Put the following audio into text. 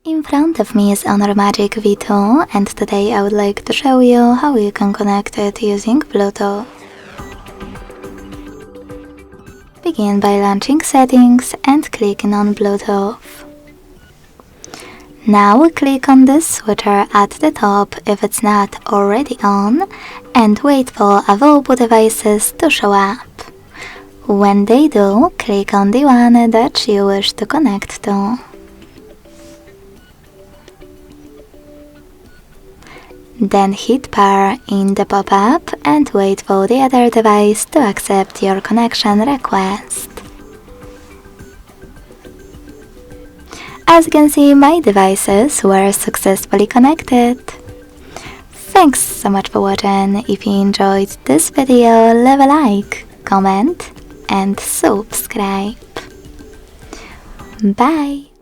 In front of me is Honor Magic V2, and today I would like to show you how you can connect it using Bluetooth. Begin by launching Settings and clicking on Bluetooth. Now click on the switcher at the top if it's not already on, and wait for available devices to show up. When they do, click on the one that you wish to connect to. Then hit Pair in the pop-up and wait for the other device to accept your connection request. As you can see, my devices were successfully connected. Thanks so much for watching. If you enjoyed this video, leave a like, comment and subscribe. Bye!